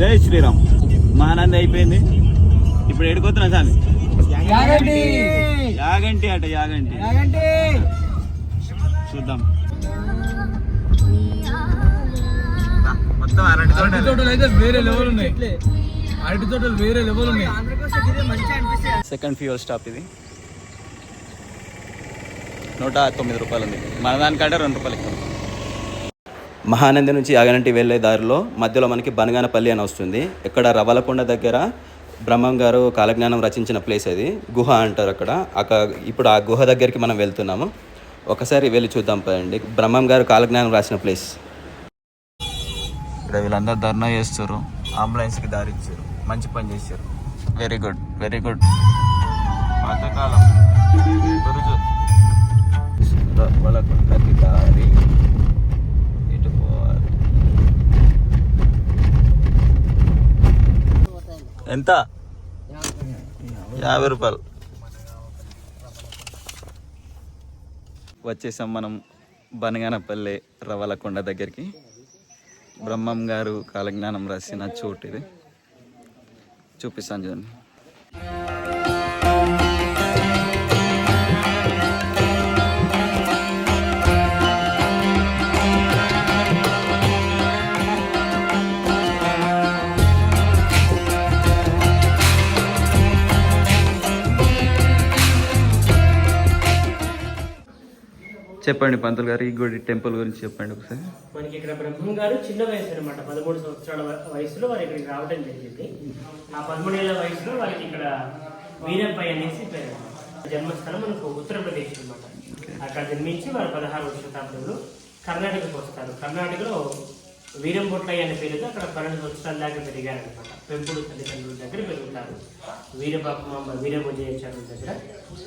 జై శ్రీరామ్. మహానంది అయిపోయింది. ఇప్పుడు ఎడుకోతున్నా స్వామి. యాగంటి అట యాగంటి చూద్దాం. మొత్తం అరటి తోటలు అయితే వేరే లెవెల్ ఉన్నాయి. అరటి తోటలు వేరే లెవెల్ ఉన్నాయి. సెకండ్ ఫ్యూయల్ స్టాప్ ఇది. 109 రూపాయలు ఉంది. మన దానికంటే 2 రూపాయలు ఎక్కువ. మహానంది నుంచి యాగంటి వెళ్ళే దారిలో మధ్యలో మనకి బనగానపల్లి అని వస్తుంది. ఇక్కడ రవలకొండ దగ్గర బ్రహ్మం గారు కాలజ్ఞానం రచించిన ప్లేస్ అది. గుహ అంటారు అక్కడ. ఇప్పుడు ఆ గుహ దగ్గరికి మనం వెళ్తున్నాము. ఒకసారి వెళ్ళి చూద్దాం పదండి. బ్రహ్మం గారు కాలజ్ఞానం రాసిన ప్లేస్. ఇక్కడ వీళ్ళందరూ ధర్నా చేస్తారు. అంబులెన్స్కి దారిచ్చారు. మంచి పని చేశారు. Very good very good. పాతకాలం గురుజు రవలకొండకి దారి ఇటు పోవాలి. ఎంత? 50 రూపాయలు. వచ్చేసాం మనం బనగానపల్లి రవలకొండ దగ్గరికి. బ్రహ్మం గారు కాలజ్ఞానం రాసిన చోటు ఇది. చూపిస్తాను చూడండి. చెప్పండి పంతులు గారు, ఈ గుడి టెంపుల్ గురించి చెప్పండి ఒకసారి. మనకి ఇక్కడ బ్రహ్మం గారు చిన్న వయసు అనమాట. 13 సంవత్సరాల వయసులో వారు ఇక్కడికి రావడం జరిగింది. ఆ 13 ఏళ్ల వయసులో వారికి ఇక్కడ వీరంపై అనేసి పేరు. జన్మస్థలం మనకు ఉత్తరప్రదేశ్ అనమాట. అక్కడ జన్మించి వారు 16వ శతాబ్దంలో కర్ణాటకకు వస్తారు. కర్ణాటకలో వీరంబొట్లయ్య అనే పేరుతో అక్కడ 12 సంవత్సరాల దాకా పెరిగారనమాట. పెంపుడు తల్లిదండ్రుల దగ్గర పెరుగుతారు. వీరబాపమ్మ వీరభోజయాచార్యుల దగ్గర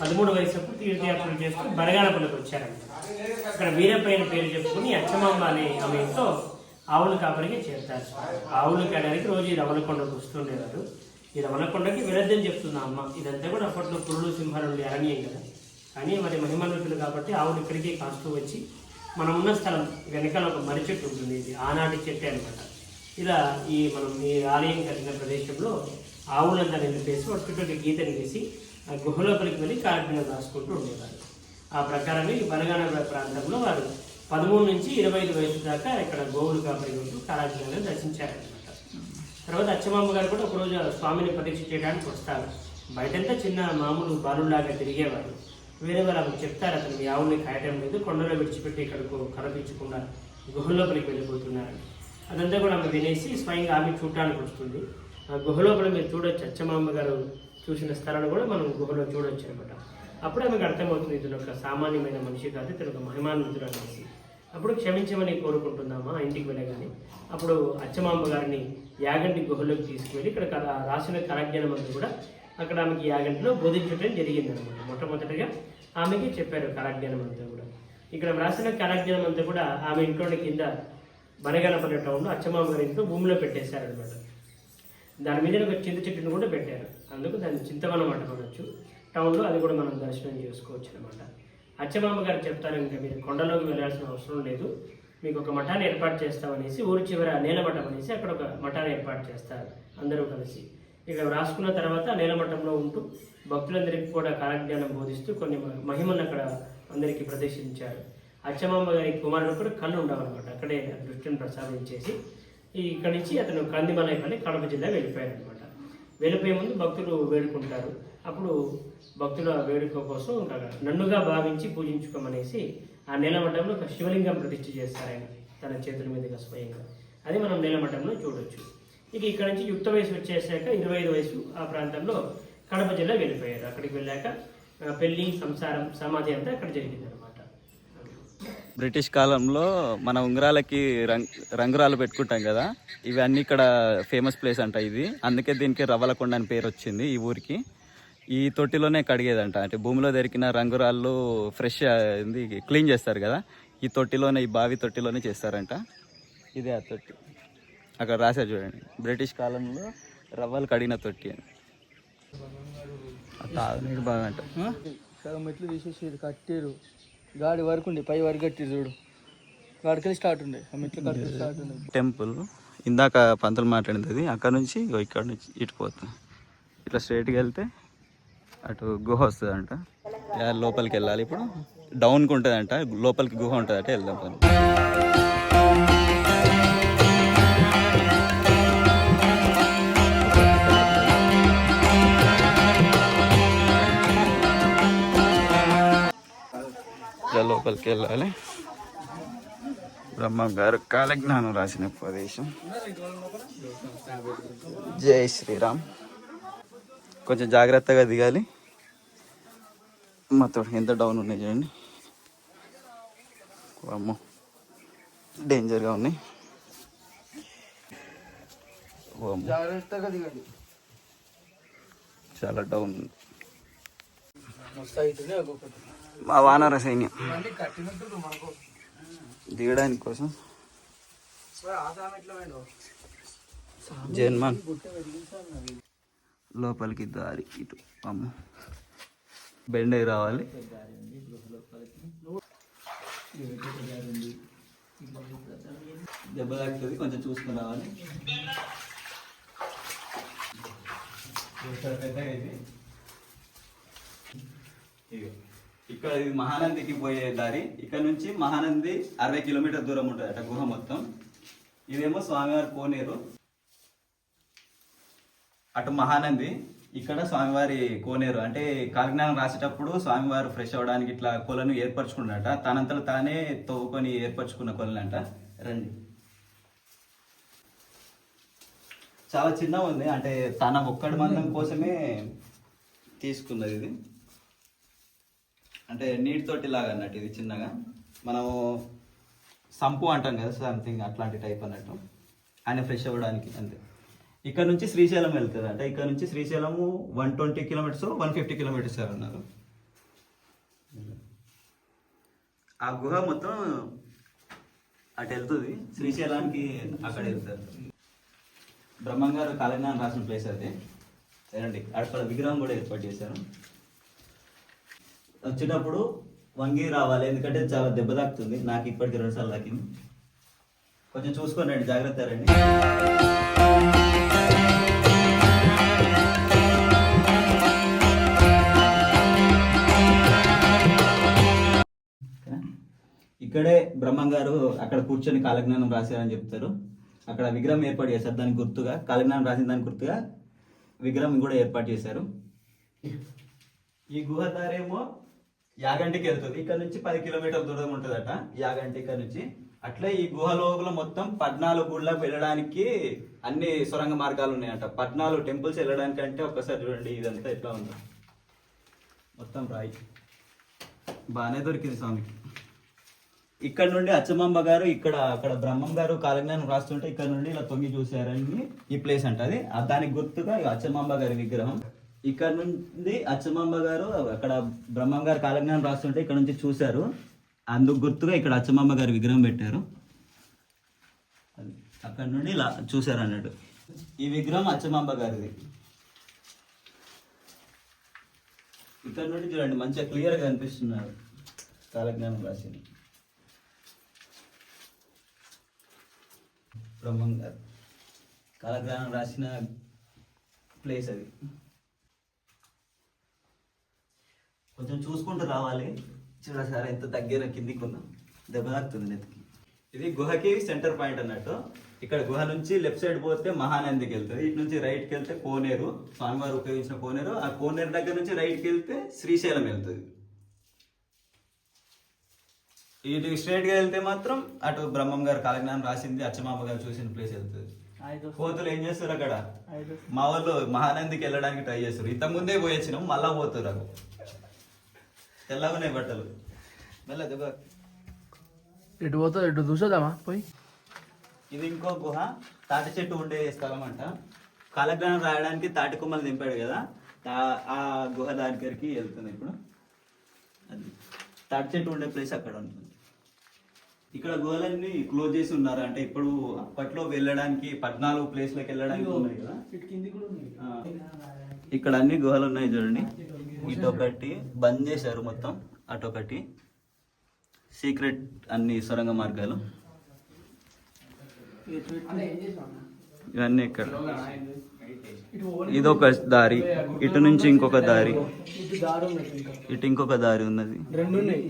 13 వయసుకు తీర్థయాత్రలు చేసుకుని బనగానపల్లికి వచ్చారనమాట. అక్కడ వీరపై పేరు చెప్పుకుని అచ్చమాంబ అనే ఆమెతో ఆవుల కాపరికి చేరుతారు. ఆవులు కాయడానికి రోజు ఈ రవలకొండకు వస్తుండేవారు. ఈ రవలకొండకి విరద్ధం చెప్తుంది అమ్మ. ఇదంతా కూడా అప్పట్లో పురులు సింహాలు అరణ్యం కదా. కానీ మరి మహిమన్వితులు కాబట్టి ఆవులు ఇక్కడికి కాస్తూ వచ్చి మనం ఉన్న స్థలం వెనకాల ఒక మర్రి చెట్టు ఉంటుంది. ఇది ఆనాటి చెట్టు అనమాట. ఇలా మనం ఈ ఆలయం కలిగిన ప్రదేశంలో ఆవులంతా నిలిపేసి ఒక చుట్టూ గీతని వేసి ఆ గుహలోపలికి వెళ్ళి కాలజ్ఞానం రాసుకుంటూ ఉండేవారు. ఆ ప్రకారమే ఈ బనగాన ప్రాంతంలో వారు 13 నుంచి 25 వయసు దాకా ఇక్కడ గోవులు కాపరి ఉంటూ కాలజ్ఞానం రచించారనమాట. తర్వాత అచ్చమాంబ గారు కూడా ఒకరోజు స్వామిని పరీక్ష చేయడానికి వస్తారు. బయటంతా చిన్న మామూలు బాలులాగా తిరిగేవారు. వేరే వాళ్ళు చెప్తారు, అతను మీ ఆవుని కాయటం లేదు, కొండలో విడిచిపెట్టి ఇక్కడకు కనిపించకుండా గుహలోపలికి వెళ్ళిపోతున్నారని. అదంతా కూడా ఆమె వినేసి స్వయంగా ఆమె చూడటానికి వస్తుంది. ఆ గుహలోపల మీరు చూడొచ్చు. అచ్చమాంబ గారు చూసిన స్థలాన్ని కూడా మనం గుహలో చూడొచ్చు అనమాట. అప్పుడు ఆమెకు అర్థమవుతుంది, ఇతను ఒక సామాన్యమైన మనిషి కాదు, ఇతను ఒక మహిమాన్వితుడు అనేసి. అప్పుడు క్షమించమని కోరుకుంటుందామా ఇంటికి వెళ్ళగానే. అప్పుడు అచ్చమాంబ గారిని యాగంటి గుహలోకి తీసుకువెళ్ళి ఇక్కడ రాసిన కాలజ్ఞానం అంతా కూడా అక్కడ ఆమెకి యాగంటిలో బోధించడం జరిగింది అనమాట. మొట్టమొదటిగా ఆమెకి చెప్పారు కాలజ్ఞానం అంతా కూడా. ఇక్కడ రాసిన కాలజ్ఞానం అంతా కూడా ఆమె ఇంట్లోని కింద బనగానపల్లి టౌన్లో అచ్చమాంబ గారి ఇంట్లో భూమిలో పెట్టేశారనమాట. దాని మీద ఒక చింత చెట్టును కూడా పెట్టారు. అందుకు దాన్ని చింతవనం అంటుకోవచ్చు. టౌన్లో అది కూడా మనం దర్శనం చేసుకోవచ్చు అనమాట. అచ్చమాంబ గారు చెప్తారు, ఇంకా మీరు కొండలోకి వెళ్ళాల్సిన అవసరం లేదు, మీకు ఒక మఠాన్ని ఏర్పాటు చేస్తామనేసి ఊరి చివర నేలమఠం అనేసి అక్కడ ఒక మఠాన్ని ఏర్పాటు చేస్తారు అందరూ కలిసి. ఇక రాసుకున్న తర్వాత నేలమఠంలో ఉంటూ భక్తులందరికీ కూడా కాలజ్ఞానం బోధిస్తూ కొన్ని మహిమను అక్కడ అందరికీ ప్రదర్శించారు. అచ్చమాంబ గారి కుమారుడు కూడా కళ్ళు ఉండవన్నమాట. అక్కడే దృష్టిని ప్రసాదించేసి ఇక్కడి నుంచి అతను కందిమలైపల్లి కడప జిల్లా వెళ్ళిపోయారు అనమాట. వెళ్ళిపోయే ముందు భక్తులు వేడుకుంటారు. అప్పుడు భక్తుల వేడుక కోసం నన్నుగా భావించి పూజించుకోమనేసి ఆ నేలమఠంలో ఒక శివలింగం ప్రతిష్ఠ చేస్తారు ఆయన తన చేతుల మీదుగా స్వయంగా. అది మనం నేలమఠంలో చూడొచ్చు. ఇక ఇక్కడ నుంచి యుక్త వయసు వచ్చేసాక 25 వయసు ఆ ప్రాంతంలో కడప జిల్లా వెళ్ళిపోయారు. అక్కడికి వెళ్ళాక పెళ్లి సంసారం సమాధి అంతా అక్కడ జరిగింది అనమాట. బ్రిటిష్ కాలంలో మన ఉంగరాలకి రంగురాలు పెట్టుకుంటాం కదా, ఇవన్నీ ఇక్కడ ఫేమస్ ప్లేస్ అంట ఇది. అందుకే దీనికి రవలకొండ అని పేరు వచ్చింది ఈ ఊరికి. ఈ తొట్టిలోనే కడిగేదంట. అంటే భూమిలో దొరికిన రంగురాళ్ళు ఫ్రెష్ క్లీన్ చేస్తారు కదా, ఈ తొట్టిలోనే, ఈ బావి తొట్టిలోనే చేస్తారంట. ఇదే ఆ తొట్టి. అక్కడ రాశారు చూడండి, బ్రిటిష్ కాలంలో రవ్వలు కడిగిన తొట్టి అని. తాగునీరు బాగా అంట. సగం మెట్లు తీసేసి కట్టారు. గాడి వరకు ఉండే పై వరకు కట్టారు చూడు. గాడికెళ్ళి స్టార్ట్ ఉండే ఆ మెట్లు కట్టి స్టార్ట్ ఉండే. టెంపుల్ ఇందాక పంతులు మాట్లాడింది అది. అక్కడ నుంచి ఇక్కడ నుంచి ఇటు పోతుంది. ఇట్లా స్ట్రైట్గా వెళ్తే అటు గుహ వస్తుంది అంట. లోపలికి వెళ్ళాలి. ఇప్పుడు డౌన్కి ఉంటుంది అంట, లోపలికి గుహ ఉంటుంది అంటే వెళ్దాం పని. లోపలికి వెళ్ళాలి. బ్రహ్మం గారు కాలజ్ఞానం రాసిన ప్రదేశం. జై శ్రీరామ్. కొంచెం జాగ్రత్తగా దిగాలి. మొత్తం ఎంత డౌన్ ఉన్నాయి చూడండి. అమ్మో డేంజర్గా ఉన్నాయి. జాగ్రత్తగా దిగండి. చాలా డౌన్. మస్తు అవుతుంది ఒక్కొక్కటి. మా వానర సైన్యం మళ్ళీ కట్టినట్టు మనకు దిగడానికి కోసం జన్మన్ లోపలికి దారి ఇటు. అమ్మ బెండ్ అయి రావాలి. దెబ్బ తాకుతుంది, కొంచెం చూసుకుని రావాలి. ఇక్కడ ఇది మహానందికి పోయే దారి. ఇక్కడ నుంచి మహానంది 60 కిలోమీటర్ దూరం ఉంటుంది అట గుహ మొత్తం. ఇదేమో స్వామివారి కోనేరు. అటు మహానంది, ఇక్కడ స్వామివారి కోనేరు. అంటే కాలజ్ఞానం రాసేటప్పుడు స్వామివారు ఫ్రెష్ అవ్వడానికి ఇట్లా కొలను ఏర్పరచుకున్నట. తనంతలో తానే తవ్వుకొని ఏర్పరచుకున్న కొలను అంట. రండి. చాలా చిన్నగా ఉంది, అంటే తన ఒక్కడి మందం కోసమే తీసుకున్నది ఇది. అంటే నీటి తోటి లాగా అన్నట్టు ఇది చిన్నగా. మనము సంపు అంటాం కదా, సంథింగ్ అట్లాంటి టైప్ అన్నట్టు. ఆయన ఫ్రెష్ అవ్వడానికి అంతే. ఇక్కడ నుంచి శ్రీశైలం వెళ్తుంది అంటే. ఇక్కడ నుంచి శ్రీశైలము 120 కిలోమీటర్స్ 150 కిలోమీటర్స్ అన్నారు. ఆ గుహ మొత్తం అటు వెళ్తుంది. శ్రీశైలానికి అక్కడ వెళ్తారు. బ్రహ్మంగారు కాలజ్ఞానం రాసిన ప్లేస్ అది. ఏనండి అక్కడ విగ్రహం కూడా ఏర్పాటు చేశారు. వచ్చేటప్పుడు వంగి రావాలి, ఎందుకంటే చాలా దెబ్బ తాకుతుంది. నాకు ఇప్పటికి 2 సార్లు తాకింది. కొంచెం చూసుకొని రండి, జాగ్రత్త రండి. ఇక్కడే బ్రహ్మంగారు అక్కడ కూర్చొని కాలజ్ఞానం రాశారని చెప్తారు. అక్కడ విగ్రహం ఏర్పాటు చేశారు దానికి గుర్తుగా. కాలజ్ఞానం రాసిన దానికి గుర్తుగా విగ్రహం కూడా ఏర్పాటు చేశారు. ఈ గుహ దారేమో యాగంటికి వెళ్తుంది. ఇక్కడ నుంచి 10 కిలోమీటర్ల దూరం ఉంటుందట యాగంటి ఇక్కడ నుంచి. అట్లే ఈ గుహ లోపల మొత్తం 14 గుళ్ళకు వెళ్ళడానికి అన్ని సొరంగ మార్గాలు ఉన్నాయంట. 14 టెంపుల్స్ వెళ్ళడానికి. అంటే ఒక్కసారి చూడండి ఇదంతా ఎట్లా ఉందో. మొత్తం రాయి బాగానే దొరికింది స్వామికి. ఇక్కడ నుండి అచ్చమాంబ గారు అక్కడ బ్రహ్మం గారు కాలజ్ఞానం రాస్తుంటే ఇక్కడ నుండి ఇలా తొంగి చూసారని ఈ ప్లేస్ అంట అది. దానికి గుర్తుగా అచ్చమాంబ గారి విగ్రహం. ఇక్కడ నుండి అచ్చమాంబ గారు అక్కడ బ్రహ్మం గారు కాలజ్ఞానం రాస్తుంటే ఇక్కడ నుంచి చూశారు. అందుకు గుర్తుగా ఇక్కడ అచ్చమాంబ గారి విగ్రహం పెట్టారు. అక్కడ నుండి ఇలా చూశారు అన్నట్టు. ఈ విగ్రహం అచ్చమాంబ గారిది. ఇక్కడ నుండి చూడండి మంచిగా క్లియర్గా కనిపిస్తున్నారు కాలజ్ఞానం రాసింది బ్రహ్మం గారు. కాలజ్ఞానం రాసిన ప్లేస్ అది. కొంచెం చూసుకుంటూ రావాలి. చూడసారి ఎంత దగ్గర కిందికి ఉన్నాం, దెబ్బ తాకుతుంది నెత్తికి. ఇది గుహకి సెంటర్ పాయింట్ అన్నట్టు. ఇక్కడ గుహ నుంచి లెఫ్ట్ సైడ్ పోతే మహానందికి వెళ్తుంది. ఇటు నుంచి రైట్కి వెళ్తే కోనేరు, స్వామివారు ఉపయోగించిన కోనేరు. ఆ కోనేరు దగ్గర నుంచి రైట్కి వెళ్తే శ్రీశైలం వెళ్తుంది. ఇటు స్ట్రైట్గా వెళ్తే మాత్రం అటు బ్రహ్మం గారు కాలజ్ఞానం రాసింది, అచ్చమాంబ గారు చూసిన ప్లేస్ వెళ్తుంది. కోతులు ఏం చేస్తారు అక్కడ? మా వాళ్ళు మహానందికి వెళ్ళడానికి ట్రై చేస్తారు. ఇంతకుముందే పోయొచ్చినాం, మళ్ళా పోతారు. అక్కడ తెల్లగున్నాయి బట్టలు. మళ్ళీ దెబ్బ ఎటు పోతుంది? ఎటు చూసేద్దామా పోయి? ఇది ఇంకో గుహ, తాటి చెట్టు ఉండే స్థలం అంట. కాలజ్ఞానం రాయడానికి తాటి కొమ్మలు దింపాడు కదా, ఆ గుహ దగ్గరికి వెళ్తుంది ఇప్పుడు. అది తాటి చెట్టు ఉండే ప్లేస్ అక్కడ ఉంటుంది. ఇక్కడ గుహలన్నీ క్లోజ్ చేసి ఉన్నారు. అంటే ఇప్పుడు అప్పట్లో వెళ్ళడానికి 14 ప్లేస్లకు వెళ్ళడానికి ఉన్నాయి కదా. ఇక్కడ అన్ని గుహలు ఉన్నాయి చూడండి. ఇటొకటి బంద్ చేశారు మొత్తం, అటొకటి సీక్రెట్ అన్ని సొరంగ మార్గాలు. ఇవన్నీ ఇక్కడ. ఇదొక దారి, ఇటు నుంచి ఇంకొక దారి, ఇటు ఇంకొక దారి ఉన్నది.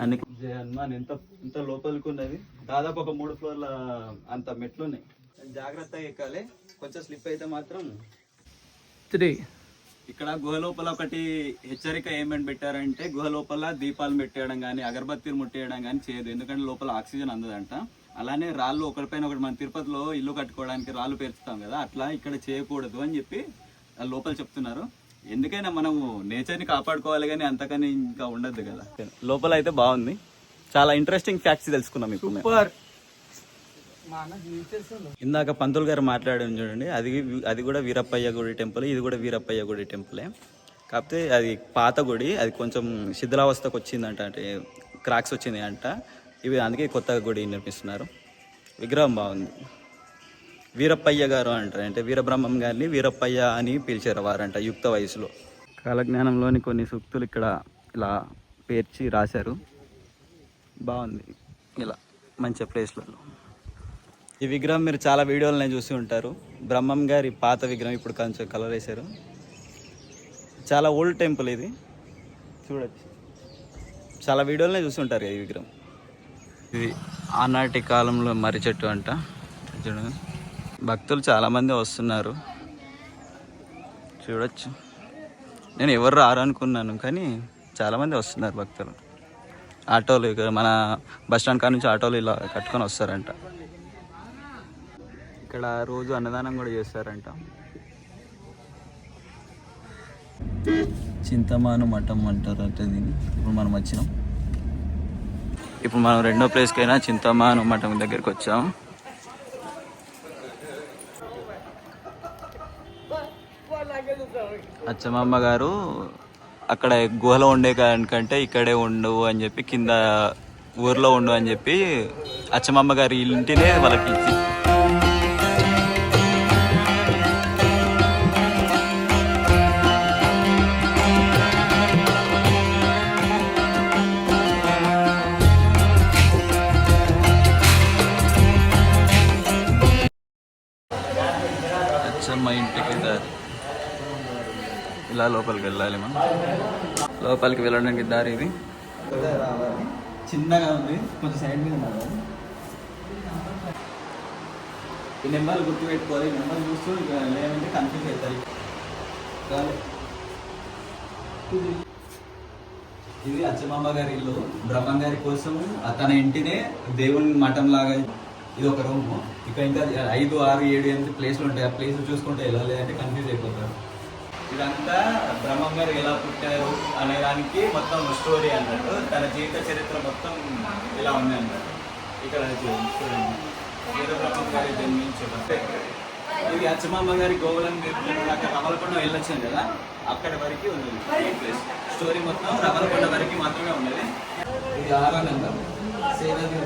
అన్ని జయ హనుమాన్ ఎంత ఇంత లోపలికి ఉన్నది. దాదాపు ఒక 3 ఫ్లోర్ల అంత మెట్లు ఉన్నాయి. జాగ్రత్తగా ఎక్కాలి, కొంచెం స్లిప్ అయితే మాత్రం. ఇక్కడ గుహ లోపల ఒకటి హెచ్చరిక ఏమేమి పెట్టారంటే, గుహ లోపల దీపాలు పెట్టేయడం కానీ అగరబత్తీలు ముట్టేయడం కానీ చేయదు, ఎందుకంటే లోపల ఆక్సిజన్ అందదంట. అలానే రాళ్ళు ఒకటిపైన ఒకటి, మన తిరుపతిలో ఇల్లు కట్టుకోవడానికి రాళ్ళు పేర్చుతాం కదా, అట్లా ఇక్కడ చేయకూడదు అని చెప్పి లోపల చెప్తున్నారు. ఎందుకైనా మనము నేచర్ని కాపాడుకోవాలి కానీ అంతకని ఇంకా ఉండద్దు కదా. లోపల అయితే బాగుంది, చాలా ఇంట్రెస్టింగ్ ఫ్యాక్ట్స్ తెలుసుకున్నాం ఇప్పుడు. ఇందాక పంతులు గారు మాట్లాడారు చూడండి, అది కూడా వీరప్పయ్య గుడి టెంపుల్, ఇది కూడా వీరప్పయ్య గుడి టెంపులే. కాకపోతే అది పాత గుడి, అది కొంచెం శిథిలావస్థకు వచ్చిందంట, అంటే క్రాక్స్ వచ్చింది అంట. ఇవి అందుకే కొత్త గుడి నిర్మిస్తున్నారు. విగ్రహం బాగుంది. వీరప్పయ్య గారు అంటారు, అంటే వీరబ్రహ్మం గారిని వీరప్పయ్య అని పిలిచారు వారంట యుక్త వయసులో. కాలజ్ఞానంలోని కొన్ని సూక్తులు ఇక్కడ ఇలా పేర్చి రాశారు. బాగుంది ఇలా మంచి ప్లేస్లలో. ఈ విగ్రహం మీరు చాలా వీడియోలనే చూసి ఉంటారు. బ్రహ్మం గారి పాత విగ్రహం, ఇప్పుడు కొంచెం కలర్ వేశారు. చాలా ఓల్డ్ టెంపుల్ ఇది, చూడొచ్చు. చాలా వీడియోలనే చూసి ఉంటారు ఈ విగ్రహం. ఇది ఆనాటి కాలంలో మర్రి చెట్టు అంట. చూడండి, భక్తులు చాలామంది వస్తున్నారు, చూడొచ్చు. నేను ఎవరు రారు అనుకున్నాను, కానీ చాలామంది వస్తున్నారు భక్తులు. ఆటోలు ఇక్కడ మన బస్ స్టాండ్ కాడ నుంచి ఆటోలు ఇలా కట్టుకొని వస్తారంట. ఇక్కడ రోజు అన్నదానం కూడా చేస్తారంట. చింతమాను మఠం అంటారు అంటే దీన్ని. ఇప్పుడు మనం వచ్చినాం, ఇప్పుడు మనం రెండో ప్లేస్కి అయినా చింతమాను మఠం దగ్గరికి వచ్చాం. అచ్చమ్మ గారు అక్కడ గుహలో ఉండే కంటే ఇక్కడే ఉండు అని చెప్పి, కింద ఊర్లో ఉండు అని చెప్పి అచ్చమ్మ గారి ఇంటినే వాళ్ళకి ఇచ్చి, అచ్చమ్మ ఇంటికి దారి. ఇలా లోపలికి వెళ్ళాలి మనం. లోపలికి వెళ్ళడానికి దారి ఇది. చిన్నగా ఉంది, కొంచెం సైడ్ మీద ఉండాలి. ఈ నెంబర్లు గుర్తుపెట్టుకోవాలి. ఈ నెంబర్ చూస్తూ లేదంటే కన్ఫ్యూజ్ అవుతాయి. ఇది అచ్చమ్మ గారి ఇల్లు. బ్రహ్మం గారి కోసం తన ఇంటినే దేవుని మఠం లాగా ఇది ఒక రూము. ఇక్కడ ఇంకా 5, 6, 7 ఎంత ప్లేస్లు ఉంటాయి. ఆ ప్లేస్ చూసుకుంటే వెళ్ళాలి అంటే కన్ఫ్యూజ్ అయిపోతారు. ఇదంతా బ్రహ్మం గారు ఎలా పుట్టారు అనే దానికి మొత్తం స్టోరీ అన్నట్టు. తన జీవిత చరిత్ర మొత్తం ఇలా ఉంది అన్నట్టు. ఇక్కడ చూడండి, వీరబ్రహ్మం గారి జన్మించారు. ఇది అచ్చమ్మ గారి గోవులను అక్కడ రమలకొండ వెళ్ళొచ్చాం కదా, అక్కడి వరకు ఉంది ఈ ప్లేస్. స్టోరీ మొత్తం రమలకొండ వరకు మాత్రమే ఉన్నది. ఇది 6వ నెంబర్ సేనది.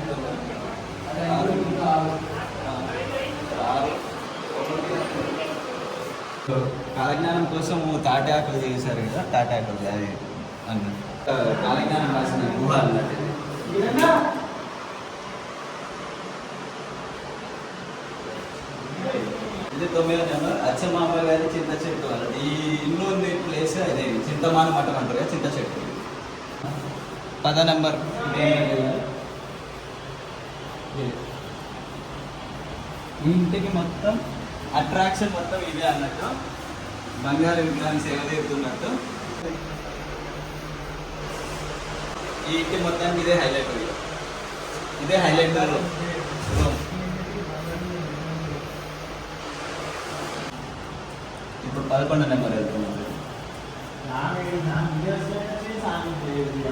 కాలజ్ఞానం కోసం తాటాకులు చేశారు కదా, తాటాకులు అది అన్నట్టు కాలజ్ఞానం రాసిన గుహ అన్నట్టు. ఇది 9వ నెంబర్ అచ్చమ్మ గారి చింత చెట్టు అన్నట్టు. ఈ ఇల్లు ఉంది ప్లేస్ అదే చింతమాను మఠం అంటారు కదా, చింత చెట్టు. 10వ నెంబర్ ఈ ఇంటికి మొత్తం అట్రాక్షన్ మొత్తం ఇదే అన్నట్టు. బంగారు విగ్రహాన్ని సేవ తీరుతున్నట్టు. ఈ ఇంటి మొత్తానికి ఇదే హైలైట్. ఇదే హైలైట్. ఇప్పుడు 11వ నెంబర్ వెళ్తున్నాం.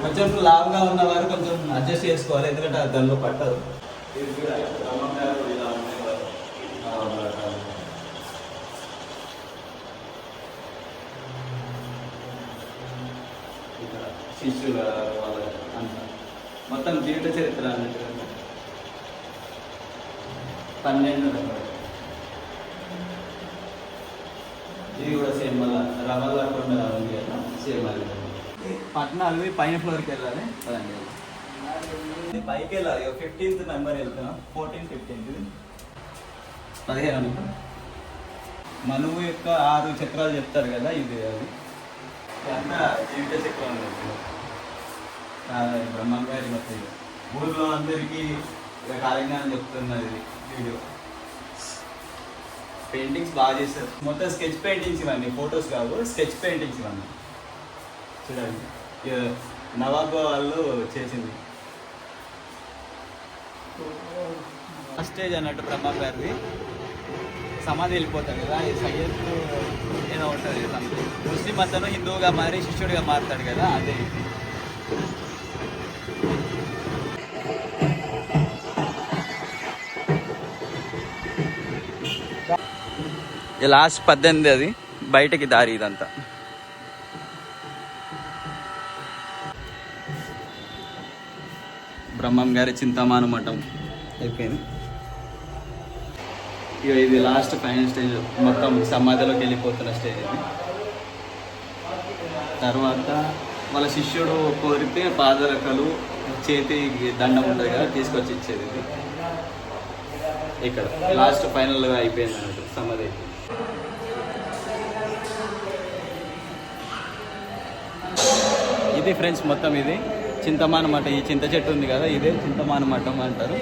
కొంచెం లావుగా ఉన్నవారు కొంచెం అడ్జస్ట్ చేసుకోవాలి, ఎందుకంటే దానిలో పట్టదు. శిష్యుల వాళ్ళ అంత మొత్తం జీవిత చరిత్ర అన్నట్టు. 12వ నెంబర్ ఇది కూడా సేమ్. మళ్ళీ రమలకొండ ఉంది కదా, సేమ్ అది. పట్నాలు పైన ఫ్లోర్కి వెళ్ళాలి. పైకి వెళ్ళాలి. 15th నెంబర్ వెళ్తున్నాం. 14, 15. 15 మనువు యొక్క 6 చక్రాలు చెప్తారు కదా, ఇది అది ఇదంతా జీవిత చక్రం బ్రహ్మం గారి మొత్తం ఊర్లో అందరికీ కాలజ్ఞానం చెప్తున్నది వీడియో. పెయింటింగ్స్ బాగా చేస్తారు, మొత్తం స్కెచ్ పెయింటింగ్స్ ఇవన్నీ, ఫొటోస్ కావు, స్కెచ్ పెయింటింగ్స్ ఇవన్నీ. చూడండి నవాబ్ వాళ్ళు చేసింది. ఫస్ట్ స్టేజ్ అన్నట్టు బ్రహ్మం గారిది సమాధి వెళ్ళిపోతాడు కదా, ఈ సయ్యద్ ఏదో ఉంటుంది సంథింగ్, ముస్లిం అతను హిందువుగా మారి శిష్యుడిగా మారుతాడు కదా, అదే ఇది. లాస్ట్ 18 అది బయటకి దారి ఇదంతా. బ్రహ్మం గారి చింతామాను మఠం అయిపోయింది. ఇక ఇది లాస్ట్ ఫైనల్ స్టేజ్, మొత్తం సమాధిలోకి వెళ్ళిపోతున్న స్టేజ్ ఇది. తర్వాత వాళ్ళ శిష్యుడు కోరితే పాదరకలు, చేతి దండం ఉంటుంది కదా, తీసుకొచ్చి ఇచ్చేది ఇది. ఇక్కడ లాస్ట్ ఫైనల్గా అయిపోయింది అన్నట్టు సమాధి. ఇది ఫ్రెండ్స్ మొత్తం ఇది చింతమాన మఠం. ఈ చింత చెట్టు ఉంది కదా, ఇదే చింతమాన మఠం అంటారు.